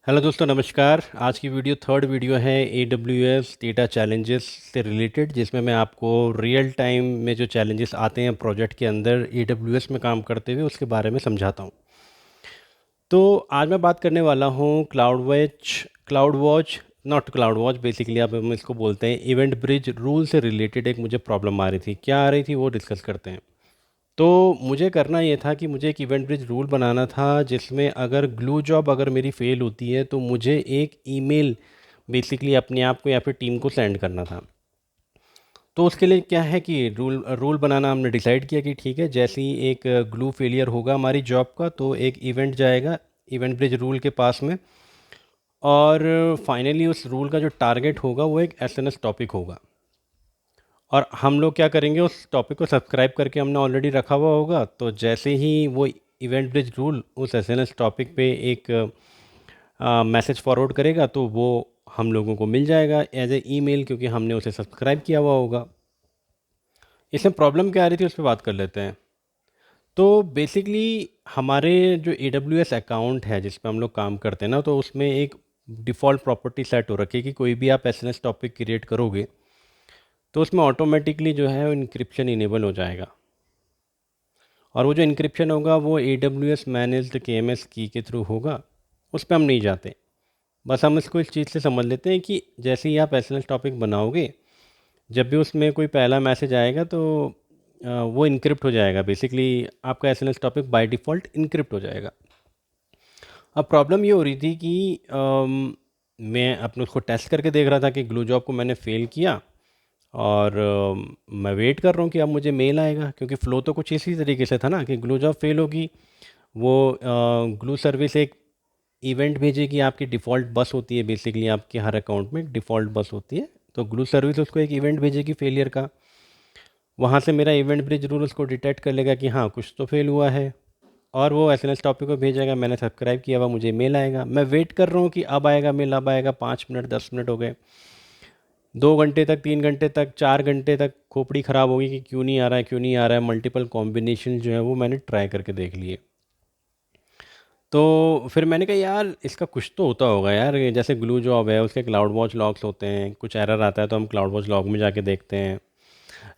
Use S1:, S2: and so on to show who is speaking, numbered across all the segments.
S1: Hello दोस्तों, नमस्कार। आज की वीडियो थर्ड वीडियो है AWS डेटा चैलेंजेस से रिलेटेड, जिसमें मैं आपको रियल टाइम में जो चैलेंजेस आते हैं प्रोजेक्ट के अंदर AWS में काम करते हुए उसके बारे में समझाता हूँ। तो आज मैं बात करने वाला हूँ cloud watch not cloud watch basically आप हम इसको बोलते हैं इवेंट ब्रिज रूल से रिलेटेड एक मुझे प्रॉब्लम आ रही थी। क्या आ रही थी वो डिस्कस करते हैं। तो मुझे करना ये था कि मुझे एक इवेंट ब्रिज रूल बनाना था जिसमें अगर ग्लू जॉब अगर मेरी फ़ेल होती है तो मुझे एक ईमेल बेसिकली अपने आप को या फिर टीम को सेंड करना था। तो उसके लिए क्या है कि रूल रूल बनाना हमने डिसाइड किया कि ठीक है, जैसे ही एक ग्लू फेलियर होगा हमारी जॉब का तो एक इवेंट जाएगा इवेंट ब्रिज रूल के पास में। और फाइनली उस रूल का जो टारगेट होगा वो एक SNS टॉपिक होगा। और हम लोग क्या करेंगे, उस टॉपिक को सब्सक्राइब करके हमने ऑलरेडी रखा हुआ होगा, तो जैसे ही वो इवेंट ब्रिज रूल उस SNS टॉपिक पे एक मैसेज फॉरवर्ड करेगा तो वो हम लोगों को मिल जाएगा एज ए ईमेल, क्योंकि हमने उसे सब्सक्राइब किया हुआ होगा। इसमें प्रॉब्लम क्या आ रही थी उस पर बात कर लेते हैं। तो बेसिकली हमारे जो AWS अकाउंट है जिस पे हम लोग काम करते हैं ना, तो उसमें एक डिफ़ॉल्ट प्रॉपर्टी सेट हो रखी है कि कोई भी आप SNS टॉपिक क्रिएट करोगे तो उसमें ऑटोमेटिकली जो है इनक्रिप्शन इनेबल हो जाएगा। और वो जो इनक्रिप्शन होगा वो AWS मैनेज्ड KMS की के थ्रू होगा। उस पर हम नहीं जाते। बस हम इसको इस चीज़ से समझ लेते हैं कि जैसे ही आप SNS टॉपिक बनाओगे, जब भी उसमें कोई पहला मैसेज आएगा तो वो इनक्रिप्ट हो जाएगा। बेसिकली आपका SNS topic by default encrypt हो जाएगा। अब प्रॉब्लम ये हो रही थी कि मैं अपने उसको टेस्ट करके देख रहा था कि ग्लू जॉब को मैंने फ़ेल किया। और मैं वेट कर रहा हूँ कि अब मुझे मेल आएगा, क्योंकि फ़्लो तो कुछ इसी तरीके से था ना कि ग्लू जॉब फेल होगी। वो ग्लू सर्विस एक इवेंट भेजेगी, आपकी डिफ़ॉल्ट बस होती है बेसिकली, आपके हर अकाउंट में एक डिफ़ॉल्ट बस होती है। तो ग्लू सर्विस उसको एक इवेंट भेजेगी फेलियर का। वहाँ से मेरा इवेंट ब्रिज रूल उसको डिटेक्ट कर लेगा कि हाँ कुछ तो फेल हुआ है, और वो SNS टॉपिक को भेजेगा। मैंने सब्सक्राइब किया हुआ, मुझे मेल आएगा। मैं वेट कर रहा हूँ कि अब आएगा मेल, अब आएगा। 5 मिनट 10 मिनट हो गए, 2 घंटे तक, 3 घंटे तक, 4 घंटे तक खोपड़ी ख़राब होगी कि क्यों नहीं आ रहा है, क्यों नहीं आ रहा है। मल्टीपल कॉम्बिनेशन जो है वो मैंने ट्राई करके देख लिए। तो फिर मैंने कहा यार इसका कुछ तो होता होगा यार, ये जैसे ग्लू जॉब है उसके क्लाउड वॉच लॉग्स होते हैं, कुछ एरर आता है तो हम क्लाउड वॉच लॉग में जाके देखते हैं।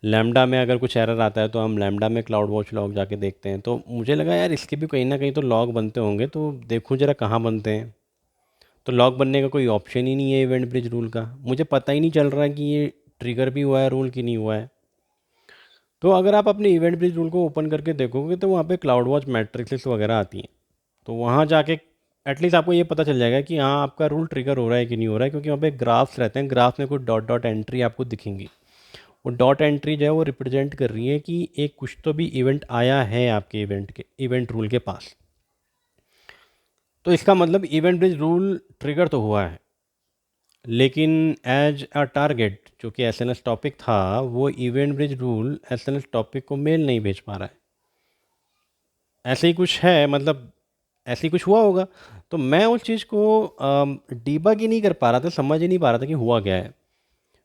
S1: लैम्डा में अगर कुछ एरर आता है तो हम लैम्डा में क्लाउड वॉच लॉग जाके देखते हैं। तो मुझे लगा यार इसके भी कहीं ना कहीं तो लॉग बनते होंगे, तो देखूँ ज़रा कहाँ बनते हैं। तो लॉग बनने का कोई ऑप्शन ही नहीं है इवेंट ब्रिज रूल का। मुझे पता ही नहीं चल रहा है कि ये ट्रिगर भी हुआ है रूल की नहीं हुआ है। तो अगर आप अपने इवेंट ब्रिज रूल को ओपन करके देखोगे तो वहाँ पे क्लाउड वॉच मैट्रिसेस वगैरह आती हैं। तो वहाँ जाके एटलीस्ट आपको ये पता चल जाएगा कि हाँ आपका रूल ट्रिगर हो रहा है कि नहीं हो रहा है, क्योंकि वहाँ पे ग्राफ्स रहते हैं। ग्राफ में कुछ डॉट डॉट एंट्री आपको दिखेंगी। वो डॉट एंट्री जो है वो रिप्रेजेंट कर रही है कि एक कुछ तो भी इवेंट आया है आपके इवेंट रूल के पास। तो इसका मतलब इवेंट ब्रिज रूल ट्रिगर तो हुआ है, लेकिन एज अ टारगेट जो कि SNS टॉपिक था, वो event bridge rule SNS topic को मेल नहीं भेज पा रहा है। ऐसे ही कुछ है, मतलब ऐसे ही कुछ हुआ होगा। तो मैं उस चीज़ को डीबग ही नहीं कर पा रहा था, समझ ही नहीं पा रहा था कि हुआ क्या है।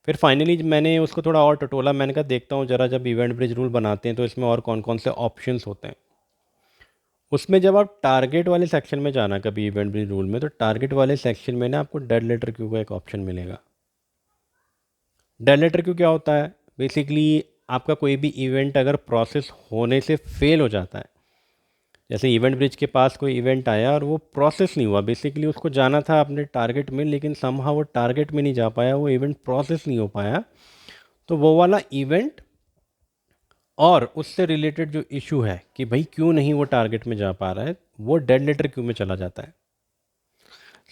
S1: फिर फाइनली मैंने उसको थोड़ा और टटोला। मैंने कहा देखता हूँ ज़रा, जब इवेंट ब्रिज रूल बनाते हैं तो इसमें और कौन कौन से ऑप्शंस होते हैं। उसमें जब आप टारगेट वाले सेक्शन में जाना कभी इवेंट ब्रिज रूल में, तो टारगेट वाले सेक्शन में ना आपको डेड लेटर क्यू का एक ऑप्शन मिलेगा। डेड लेटर क्यू क्या होता है? बेसिकली आपका कोई भी इवेंट अगर प्रोसेस होने से फेल हो जाता है, जैसे इवेंट ब्रिज के पास कोई इवेंट आया और वो प्रोसेस नहीं हुआ, बेसिकली उसको जाना था अपने टारगेट में लेकिन समहाउ वो टारगेट में नहीं जा पाया, वो इवेंट प्रोसेस नहीं हो पाया, तो वो वाला इवेंट और उससे रिलेटेड जो इशू है कि भाई क्यों नहीं वो टारगेट में जा पा रहा है, वो डेड लेटर क्यू में चला जाता है।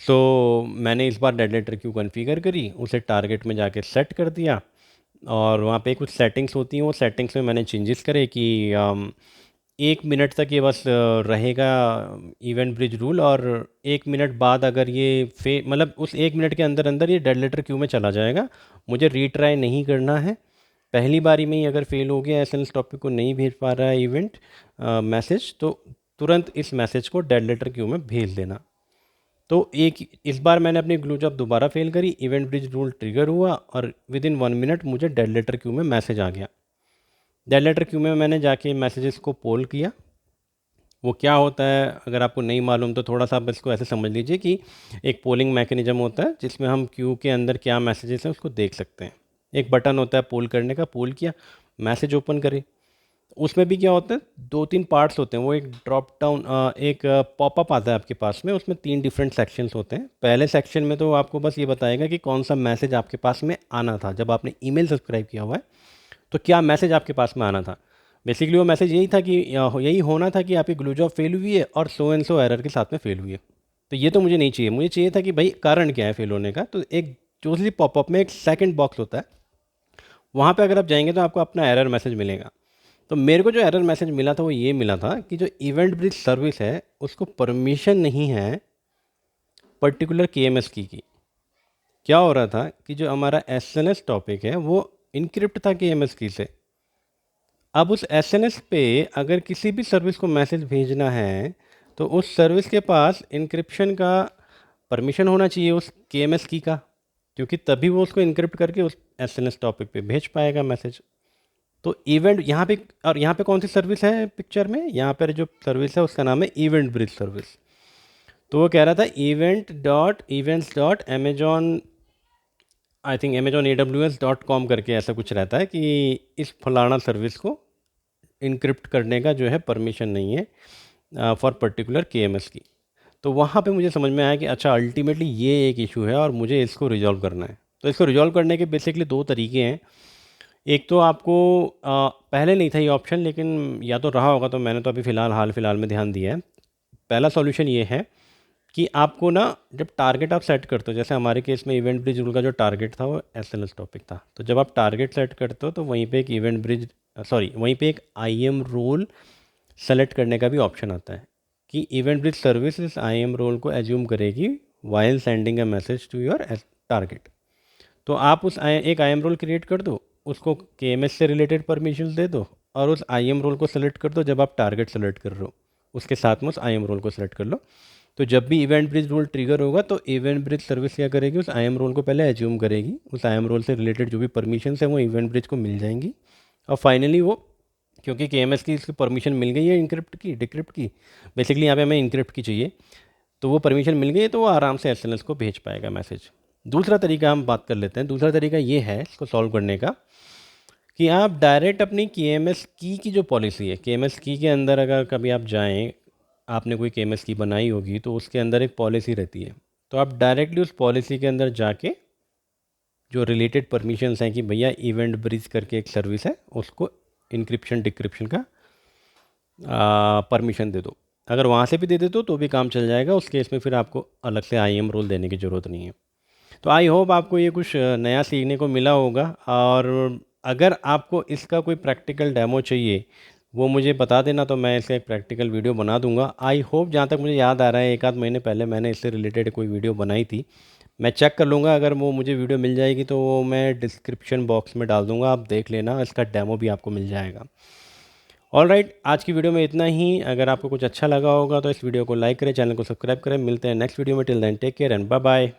S1: सो मैंने इस बार डेड लेटर क्यू कॉन्फ़िगर करी, उसे टारगेट में जाके सेट कर दिया। और वहाँ पे कुछ सेटिंग्स होती हैं, वो सेटिंग्स में मैंने चेंजेस करे कि 1 मिनट तक ये बस रहेगा इवेंट ब्रिज रूल, और 1 मिनट बाद अगर ये मतलब उस 1 मिनट के अंदर अंदर ये डेड लेटर क्यू में चला जाएगा। मुझे रीट्राई नहीं करना है। पहली बारी में ही अगर फेल हो गया, एसएनएस टॉपिक को नहीं भेज पा रहा है इवेंट मैसेज, तो तुरंत इस मैसेज को डेड लेटर क्यू में भेज देना। तो एक इस बार मैंने अपनी ग्लू जॉब दोबारा फेल करी, इवेंट ब्रिज रूल ट्रिगर हुआ और विद इन 1 मिनट मुझे डेड लेटर क्यू में मैसेज आ गया। डेड लेटर क्यू में मैंने जाके मैसेजेस को पोल किया, वो क्या होता है अगर आपको नहीं मालूम तो थोड़ा सा आप इसको ऐसे समझ लीजिए कि एक पोलिंग मैकेनिज्म होता है जिसमें हम क्यू के अंदर क्या मैसेजेस हैं उसको देख सकते हैं। एक बटन होता है पोल करने का, पोल किया, मैसेज ओपन करें। उसमें भी क्या होता है, 2-3 पार्ट्स होते हैं। वो एक ड्रॉप डाउन एक पॉपअप आता है आपके पास में, उसमें 3 डिफरेंट सेक्शंस होते हैं। पहले सेक्शन में तो आपको बस ये बताएगा कि कौन सा मैसेज आपके पास में आना था जब आपने ईमेल सब्सक्राइब किया हुआ है, तो क्या मैसेज आपके पास में आना था। बेसिकली वो मैसेज यही था कि यही होना था कि आपकी ग्लू जॉब फेल हुई है और सो एंड सो एरर के साथ में फेल हुई है। तो ये तो मुझे नहीं चाहिए, मुझे चाहिए था कि भाई कारण क्या है फेल होने का। तो एक दूसरी पॉपअप में एक सेकंड बॉक्स होता है, वहाँ पे अगर आप जाएंगे तो आपको अपना एरर मैसेज मिलेगा। तो मेरे को जो एरर मैसेज मिला था वो ये मिला था कि जो इवेंट ब्रिज सर्विस है उसको परमिशन नहीं है पर्टिकुलर केएमएस की। क्या हो रहा था कि जो हमारा एसएनएस टॉपिक है वो इनक्रिप्ट था केएमएस की से। अब उस एसएनएस पे अगर किसी भी सर्विस को मैसेज भेजना है तो उस सर्विस के पास इनक्रिप्शन का परमिशन होना चाहिए उस केएमएस की का, क्योंकि तभी वो उसको इनक्रिप्ट करके उस एसएनएस टॉपिक पे भेज पाएगा मैसेज। तो इवेंट यहाँ पे, और यहाँ पे कौन सी सर्विस है पिक्चर में, यहाँ पर जो सर्विस है उसका नाम है इवेंट ब्रिज सर्विस। तो वो कह रहा था events.amejon, आई थिंक amazon.aws.com करके ऐसा कुछ रहता है कि इस फलाना सर्विस को इनक्रिप्ट करने का जो है परमिशन नहीं है फॉर पर्टिकुलर केएमएस की। तो वहाँ पे मुझे समझ में आया कि अच्छा अल्टीमेटली ये एक इशू है और मुझे इसको रिजॉल्व करना है। तो इसको रिजॉल्व करने के बेसिकली 2 तरीके हैं। एक तो आपको पहले नहीं था ये ऑप्शन, लेकिन या तो रहा होगा, तो मैंने तो अभी फ़िलहाल हाल फिलहाल में ध्यान दिया है। पहला सॉल्यूशन ये है कि आपको ना जब टारगेट आप सेट करते हो, जैसे हमारे केस में इवेंट ब्रिज रूल का जो टारगेट था वो एसएनएस टॉपिक था, तो जब आप टारगेट सेट करते हो तो वहीं पे एक इवेंट ब्रिज वहीं पे एक आईएम रोल सेलेक्ट करने का भी ऑप्शन आता है कि इवेंट ब्रिज सर्विस इस आईएम रोल को एज्यूम करेगी while sending a message to your target. तो आप एक आईएम रोल क्रिएट कर दो, उसको केएमएस से रिलेटेड परमिशंस दे दो और उस आईएम रोल को सेलेक्ट कर दो जब आप टारगेट सेलेक्ट कर रहे हो, उसके साथ में उस आईएम रोल को सेलेक्ट कर लो। तो जब भी इवेंट ब्रिज रूल ट्रिगर होगा तो इवेंट ब्रिज सर्विस क्या करेगी, उस आईएम रोल को पहले एज्यूम करेगी, उस आईएम रोल से रिलेटेड जो भी परमिशंस है वो इवेंट ब्रिज को मिल जाएंगी। और फाइनली वो, क्योंकि केएमएस की इसकी परमिशन मिल गई है इनक्रिप्ट की डिक्रिप्ट की, बेसिकली यहाँ पे हमें इनक्रिप्ट की चाहिए, तो वो परमिशन मिल गई है तो वो आराम से एसएनएस को भेज पाएगा मैसेज। दूसरा तरीका हम बात कर लेते हैं। दूसरा तरीका ये है इसको सॉल्व करने का कि आप डायरेक्ट अपनी केएमएस की जो पॉलिसी है, केएमएस की के अंदर अगर कभी आप जाएं, आपने कोई केएमएस की बनाई होगी तो उसके अंदर एक पॉलिसी रहती है, तो आप डायरेक्टली उस पॉलिसी के अंदर जाके जो रिलेटेड परमिशंस हैं कि भैया इवेंट ब्रिज करके एक सर्विस है उसको इनक्रिप्शन डिक्रिप्शन का परमिशन दे दो। अगर वहाँ से भी दे दे तो भी काम चल जाएगा। उस केस में फिर आपको अलग से आईएम रोल देने की ज़रूरत नहीं है। तो आई होप आपको ये कुछ नया सीखने को मिला होगा। और अगर आपको इसका कोई प्रैक्टिकल डेमो चाहिए वो मुझे बता देना, तो मैं इसका एक प्रैक्टिकल वीडियो बना दूंगा। आई होप, जहाँ तक मुझे याद आ रहा है 1 आध महीने पहले मैंने इससे रिलेटेड कोई वीडियो बनाई थी। मैं चेक कर लूँगा, अगर वो मुझे वीडियो मिल जाएगी तो वो मैं डिस्क्रिप्शन बॉक्स में डाल दूँगा, आप देख लेना, इसका डेमो भी आपको मिल जाएगा। ऑल राइट, आज की वीडियो में इतना ही। अगर आपको कुछ अच्छा लगा होगा तो इस वीडियो को लाइक करें, चैनल को सब्सक्राइब करें। मिलते हैं नेक्स्ट वीडियो में। Till then take care and bye bye.